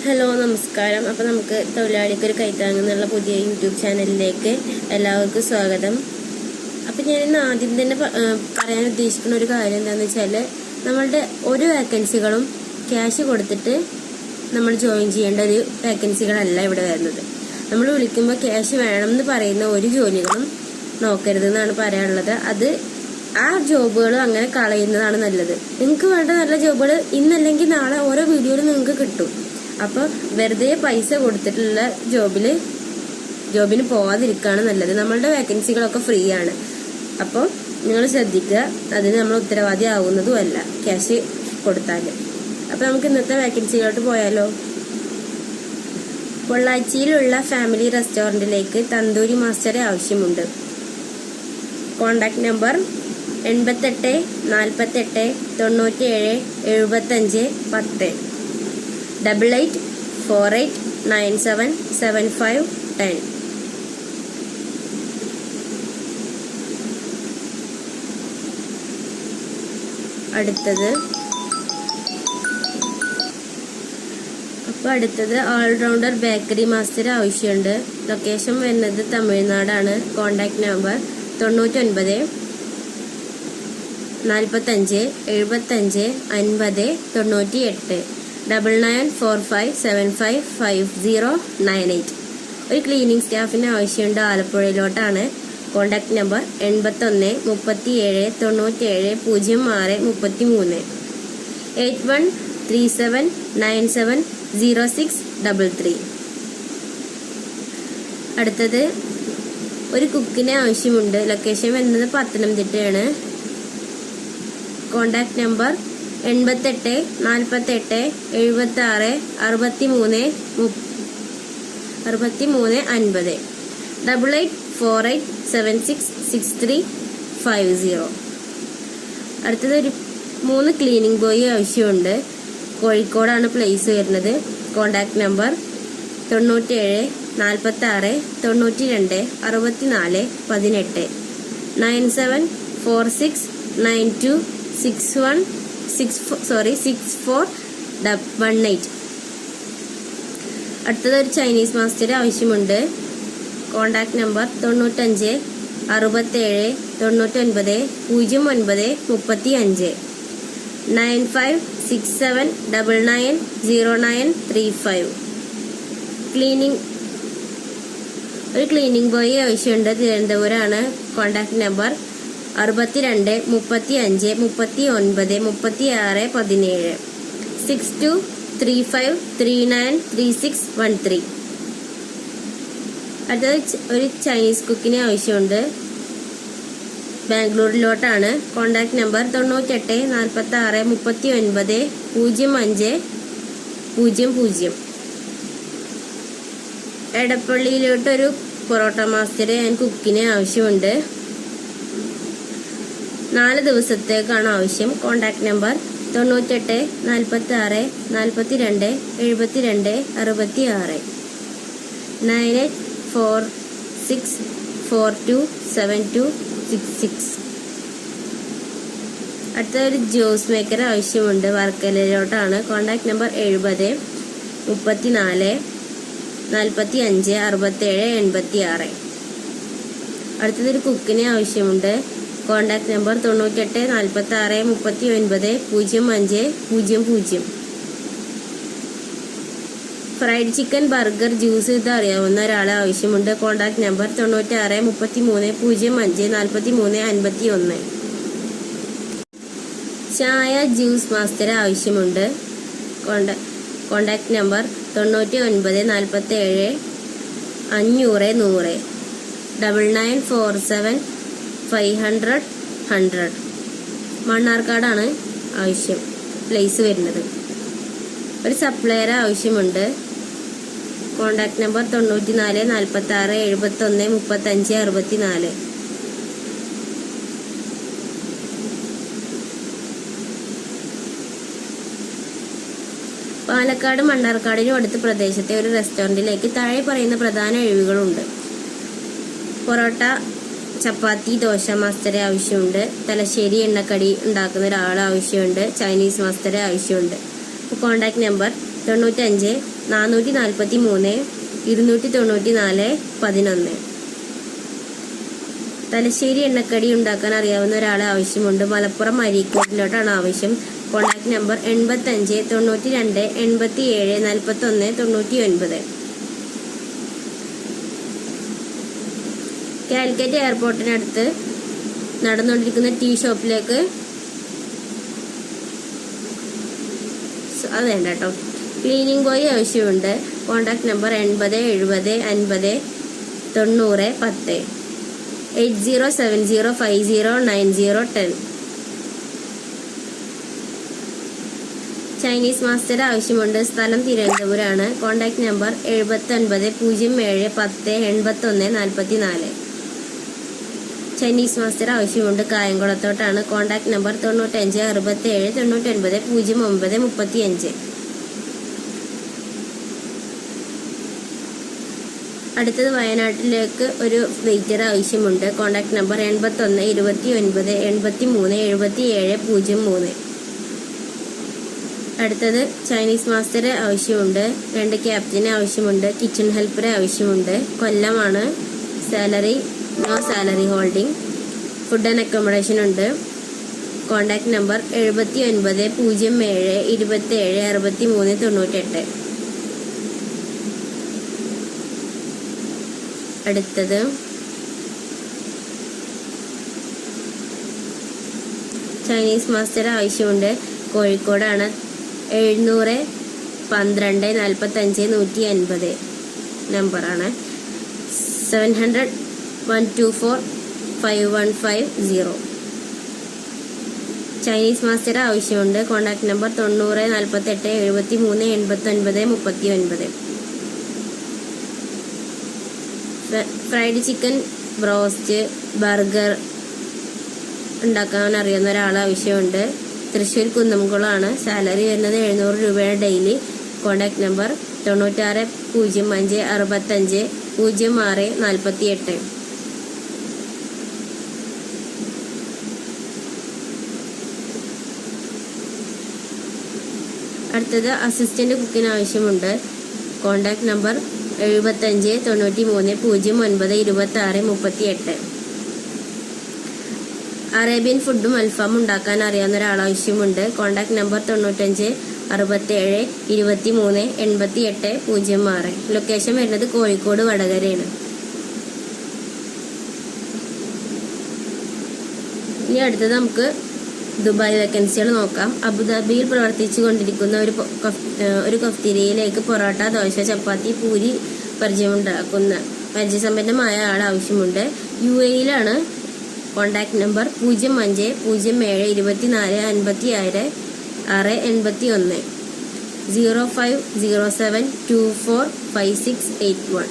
Hello നമസ്കാരം. അപ്പോൾ നമുക്ക് തൊഴിലാളിക്കൊരു കൈത്താങ്ങെന്നുള്ള പുതിയ യൂട്യൂബ് ചാനലിലേക്ക് എല്ലാവർക്കും സ്വാഗതം. അപ്പോൾ ഞാൻ ഇന്ന് ആദ്യം തന്നെ പറയാൻ ഉദ്ദേശിക്കുന്ന ഒരു കാര്യം എന്താണെന്ന് വെച്ചാൽ, നമ്മളുടെ ഒരു വേക്കൻസികളും ക്യാഷ് കൊടുത്തിട്ട് നമ്മൾ ജോയിൻ ചെയ്യേണ്ട ഒരു വേക്കൻസികളല്ല ഇവിടെ വരുന്നത്. നമ്മൾ വിളിക്കുമ്പോൾ ക്യാഷ് വേണമെന്ന് പറയുന്ന ഒരു ജോലികളും നോക്കരുതെന്നാണ് പറയാനുള്ളത്. അത് ആ ജോബുകൾ അങ്ങനെ കളയുന്നതാണ് നല്ലത്. നിങ്ങൾക്ക് വേണ്ട നല്ല ജോബുകൾ ഇന്നല്ലെങ്കിൽ നാളെ ഓരോ വീഡിയോയിലും നിങ്ങൾക്ക് കിട്ടും. അപ്പോൾ വെറുതെ പൈസ കൊടുത്തിട്ടുള്ള ജോബിന് പോവാതിരിക്കുകയാണ് നല്ലത്. നമ്മളുടെ വേക്കൻസികളൊക്കെ ഫ്രീ ആണ്. അപ്പോൾ നിങ്ങൾ ശ്രദ്ധിക്കുക, അതിന് നമ്മൾ ഉത്തരവാദി ആവുന്നതുമല്ല ക്യാഷ് കൊടുത്താൽ. അപ്പോൾ നമുക്ക് ഇന്നത്തെ വേക്കൻസികളോട്ട് പോയാലോ. പൊള്ളാച്ചിയിലുള്ള ഫാമിലി റെസ്റ്റോറൻറ്റിലേക്ക് തന്തൂരി മാസ്റ്ററെ ആവശ്യമുണ്ട്. Contact number 88 48 97 75 10 88 48 97 75 10. അടുത്തത് ഓൾറൗണ്ടർ ബേക്കറി മാസ്റ്റർ ആവശ്യമുണ്ട്. ലൊക്കേഷൻ വരുന്നത് തമിഴ്നാടാണ്. Contact number 99 45 75 50 98 9945755098. ഒരു ക്ലീനിങ് സ്റ്റാഫിന് ആവശ്യമുണ്ട്. ആലപ്പുഴയിലോട്ടാണ്. Contact number 81 37 97 06 33 8137 97 0633. അടുത്തത് ഒരു കുക്കിനെ ആവശ്യമുണ്ട്. ലൊക്കേഷൻ വരുന്നത് പത്തനംതിട്ടയാണ്. Contact number 88 48 76 63 50 8848 76 6350. അടുത്തത് ഒരു 3 ക്ലീനിങ് ബോയ് ആവശ്യമുണ്ട്. കോഴിക്കോടാണ് പ്ലേസ് വരുന്നത്. Contact number 97 46 92 64 18 9746 92 6418. അടുത്തത് ഒരു ചൈനീസ് മാസ്റ്റർ ആവശ്യമുണ്ട്. Contact number 95 67 99 09 35 9567 99 0935. ഒരു ക്ലീനിങ് ബോയ് ആവശ്യമുണ്ട്. തിരുവനന്തപുരമാണ്. Contact number 62 35 39 36 17 6235 39 3613. അടുത്തത് ഒരു ചൈനീസ് കുക്കിനെ ആവശ്യമുണ്ട്. ബാംഗ്ലൂരിലോട്ടാണ്. Contact number 98 46 39 05 00. എടപ്പള്ളിയിലോട്ടൊരു പൊറോട്ട മാസ്റ്റർ ആൻഡ് കുക്കിനെ ആവശ്യമുണ്ട്. 4 ദിവസത്തേക്കാണ് ആവശ്യം. Contact number 98 46 42 72 66 9846 42 72 66. അടുത്ത ഒരു ജ്യൂസ് മേക്കർ ആവശ്യമുണ്ട്. വർക്കലയിലോട്ടാണ്. Contact number 70 34 45 67 86. അടുത്തതൊരു കുക്കിനെ ആവശ്യമുണ്ട്. Contact number 98 46 39 05 00. Fried chicken, burger, juice ഇത് അറിയാവുന്ന ഒരാളെ ആവശ്യമുണ്ട്. Contact number 96 33 05 43 51. ചായ, ജ്യൂസ് മാസ്റ്റർ ആവശ്യമുണ്ട്. Contact number 99 47 500 100 9947 500 100. മണ്ണാർക്കാടാണ് ആവശ്യം പ്ലേസ് വരുന്നത്. ഒരു സപ്ലയർ ആവശ്യമുണ്ട്. Contact number 94 46 71 35 64. പാലക്കാട് മണ്ണാർക്കാടിനും അടുത്ത പ്രദേശത്തെ ഒരു റെസ്റ്റോറൻറ്റിലേക്ക് താഴെ പറയുന്ന പ്രധാന ഒഴിവുകളുണ്ട്. പൊറോട്ട, ചപ്പാത്തി, ദോശ മാസ്റ്ററെ ആവശ്യമുണ്ട്. തലശ്ശേരി എണ്ണക്കടി ഉണ്ടാക്കുന്ന ഒരാളെ ആവശ്യമുണ്ട്. ചൈനീസ് മാസ്റ്ററെ ആവശ്യമുണ്ട്. Contact number 95 443 294 11. തലശ്ശേരി എണ്ണക്കടി ഉണ്ടാക്കാൻ അറിയാവുന്ന ഒരാളെ ആവശ്യമുണ്ട്. മലപ്പുറം അരീക്കോട്ടിലോട്ടാണ് ആവശ്യം. Contact number 85 92 87 41 99. കാലിക്കറ്റ് എയർപോർട്ടിനടുത്ത് നടന്നുകൊണ്ടിരിക്കുന്ന ടീ ഷോപ്പിലേക്ക് അത് വേണ്ട കേട്ടോ. ക്ലീനിങ് ബോയ് ആവശ്യമുണ്ട്. Contact number 80 70 50 90 10 8070 50 90 10. ചൈനീസ് മാസ്റ്റർ ആവശ്യമുണ്ട്. സ്ഥലം തിരുവനന്തപുരമാണ്. Contact number 79 07 10 81 44. ചൈനീസ് മാസ്റ്റർ ആവശ്യമുണ്ട്. കായംകുളത്തോട്ടാണ്. Contact number 95 67 99 09 35. അടുത്തത് വയനാട്ടിലേക്ക് ഒരു വെയിറ്റർ ആവശ്യമുണ്ട്. Contact number 81 29 83 77 03. അടുത്തത് ചൈനീസ് മാസ്റ്ററെ ആവശ്യമുണ്ട്. 2 ക്യാപ്റ്റനെ ആവശ്യമുണ്ട്. കിച്ചൺ ഹെൽപ്പറെ ആവശ്യമുണ്ട്. കൊല്ലമാണ്. Salary no salary holding. Food and accommodation ഉണ്ട്. Contact number 79 07 27 63 98. അടുത്തത് ചൈനീസ് മാസ്റ്റർ ആവശ്യമുണ്ട്. കോഴിക്കോടാണ്. 700 12 45 150 നമ്പറാണ്. 700 124 5150. ചൈനീസ് മാസ്റ്റർ ആവശ്യമുണ്ട്. Contact number 90 48 73 89 39. Fried chicken, broast, burger ഉണ്ടാക്കാൻ അറിയുന്ന ഒരാൾ ആവശ്യമുണ്ട്. തൃശ്ശൂർ കുന്നംകുളമാണ്. സാലറി വരുന്നത് 700 രൂപയാണ് ഡെയിലി. Contact number 96 05 65 06 48. അടുത്തത് അസിസ്റ്റന്റ് കുക്കിന് ആവശ്യമുണ്ട്. Contact number 75 93 09 26 38. അറേബ്യൻ ഫുഡും അൽഫാമും ഉണ്ടാക്കാൻ അറിയാവുന്ന ഒരാളാവശ്യമുണ്ട്. Contact number 95 67 23 88 06. ലൊക്കേഷൻ വരുന്നത് കോഴിക്കോട് വടകരയാണ്. ഇനി അടുത്തത് നമുക്ക് ദുബായ് വേക്കൻസികൾ നോക്കാം. അബുദാബിയിൽ പ്രവർത്തിച്ചു കൊണ്ടിരിക്കുന്ന ഒരു കഫ്തീരിയയിലേക്ക് പൊറോട്ട, ദോശ, ചപ്പാത്തി, പൂരി പരിചയസമ്പന്നമായ ആൾ ആവശ്യമുണ്ട്. UAE-യിലാണ്. Contact number 05 07 24 56 681 0507 24 5681.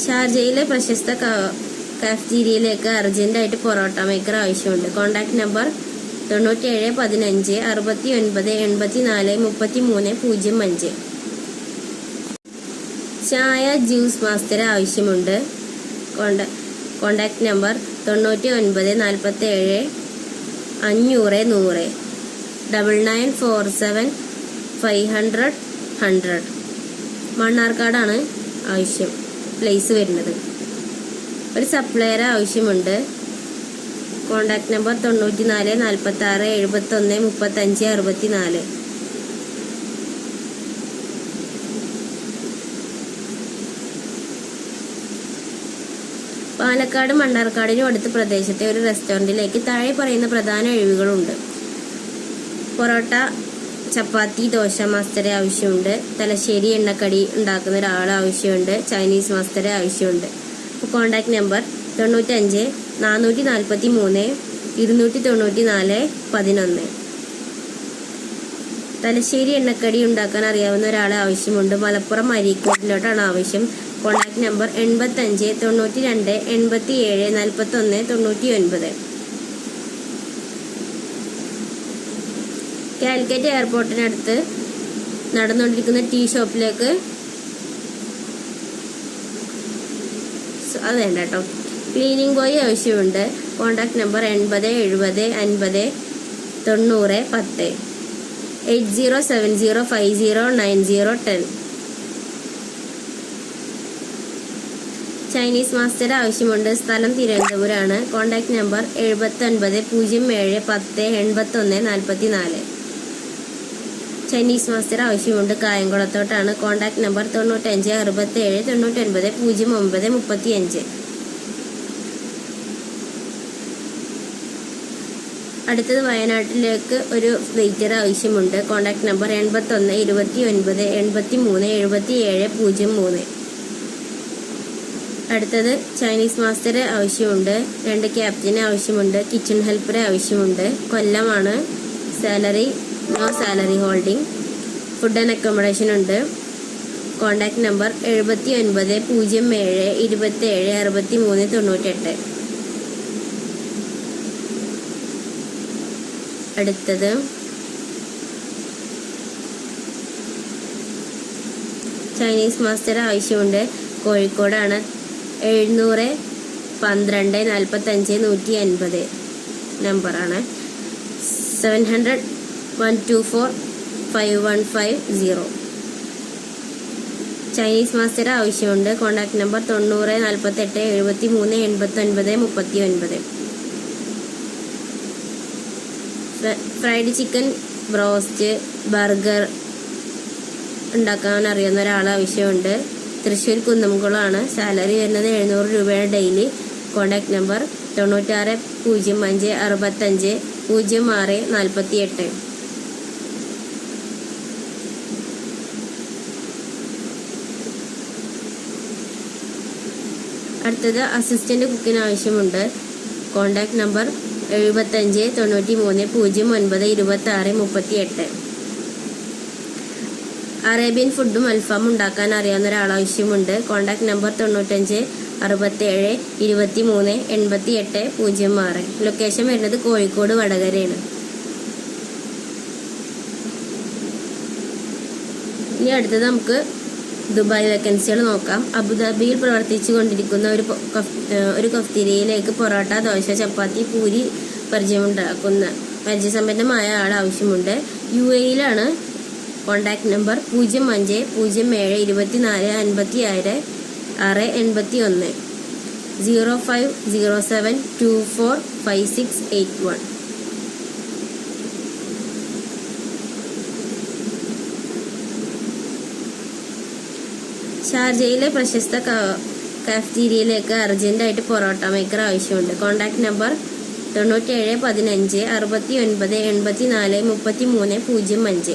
ഷാർജയിലെ പ്രശസ്ത കഫ്തീരിയയിലേക്ക് അർജന്റായിട്ട് പൊറോട്ട മേക്കർ ആവശ്യമുണ്ട്. Contact number 97 15 69 84 33 05. ചായ, ജ്യൂസ് മാസ്റ്റർ ആവശ്യമുണ്ട്. Contact number 99 47 500 100 9947 500 100. മണ്ണാർക്കാടാണ് ആവശ്യം പ്ലേസ് വരുന്നത്. ഒരു സപ്ലയർ ആവശ്യമുണ്ട്. Contact number 94 46 71 35 64. പാലക്കാട് മണ്ണാർക്കാടിനും അടുത്ത പ്രദേശത്തെ ഒരു റെസ്റ്റോറൻറ്റിലേക്ക് താഴെ പറയുന്ന പ്രധാന ഒഴിവുകളുണ്ട്. പൊറോട്ട, ചപ്പാത്തി, ദോശ മാസ്റ്ററെ ആവശ്യമുണ്ട്. തലശ്ശേരി എണ്ണക്കടി ഉണ്ടാക്കുന്ന ഒരാൾ ആവശ്യമുണ്ട്. ചൈനീസ് മാസ്റ്ററെ ആവശ്യമുണ്ട്. അപ്പോൾ കോൺടാക്ട് നമ്പർ 95 443 294 11. തലശ്ശേരി എണ്ണക്കടി ഉണ്ടാക്കാൻ അറിയാവുന്ന ഒരാളെ ആവശ്യമുണ്ട്. മലപ്പുറം അരീക്കോട്ടിലോട്ടാണ് ആവശ്യം. Contact number 85 92 87 41 99. കാലിക്കറ്റ് എയർപോർട്ടിനടുത്ത് നടന്നുകൊണ്ടിരിക്കുന്ന ടീ ഷോപ്പിലേക്ക് അത് വേണ്ട കേട്ടോ. ക്ലീനിങ് ബോയ് ആവശ്യമുണ്ട്. Contact number 80 70 50 90 10 8070509010. ചൈനീസ് മാസ്റ്റർ ആവശ്യമുണ്ട്. സ്ഥലം തിരുവനന്തപുരമാണ്. Contact number 79 07 10 81 44. ചൈനീസ് മാസ്റ്റർ ആവശ്യമുണ്ട്. കായംകുളത്തോട്ടാണ്. Contact number 95 67 99 09 35. അടുത്തത് വയനാട്ടിലേക്ക് ഒരു വെയിറ്റർ ആവശ്യമുണ്ട്. Contact number 81 29 83 77 03. അടുത്തത് ചൈനീസ് മാസ്റ്റർ ആവശ്യമുണ്ട്. 2 ക്യാപ്റ്റന് ആവശ്യമുണ്ട്. കിച്ചൺ ഹെൽപ്പറെ ആവശ്യമുണ്ട്. കൊല്ലമാണ്. Salary no salary holding. Food and accommodation ഉണ്ട്. Contact number 79 07 27 63 98. അടുത്തത് ചൈനീസ് മാസ്റ്റർ ആവശ്യമുണ്ട്. കോഴിക്കോടാണ്. 700 12 45 150 നമ്പറാണ്. 700 124 5150. ചൈനീസ് മാസ്റ്റർ ആവശ്യമുണ്ട്. Contact number 90 48 73 89 39. Fried chicken, broast, burger ഉണ്ടാക്കാൻ അറിയുന്ന ഒരാൾ ആവശ്യമുണ്ട്. തൃശ്ശൂർ കുന്നംകുളമാണ്. സാലറി വരുന്നത് 700 രൂപയാണ് ഡെയിലി. Contact number 96 05 65 06 48. അടുത്തത് അസിസ്റ്റന്റ് കുക്കിന് ആവശ്യമുണ്ട്. Contact number 75 93 09 26 38. അറേബ്യൻ ഫുഡും അൽഫാമും ഉണ്ടാക്കാൻ അറിയാവുന്ന ഒരാളാവശ്യമുണ്ട്. Contact number 95 67 23 88 06. ലൊക്കേഷൻ വരുന്നത് കോഴിക്കോട് വടകരയാണ്. ഇനി അടുത്തത് നമുക്ക് ദുബായ് വേക്കൻസികൾ നോക്കാം. അബുദാബിയിൽ പ്രവർത്തിച്ചു കൊണ്ടിരിക്കുന്ന ഒരു കഫ്തീരിയയിലേക്ക് പൊറോട്ട, ദോശ, ചപ്പാത്തി, പൂരി പരിചയസമ്പന്നമായ ആൾ ആവശ്യമുണ്ട്. UAEയിലാണ്. Contact number 05 07 24 56 681 0507 24 5681. ഷാർജയിലെ പ്രശസ്ത കാഫ്റ്റീരിയയിലേക്ക് അർജന്റായിട്ട് പൊറോട്ട മേക്കർ ആവശ്യമുണ്ട്. Contact number 97 15 69 84 33 05.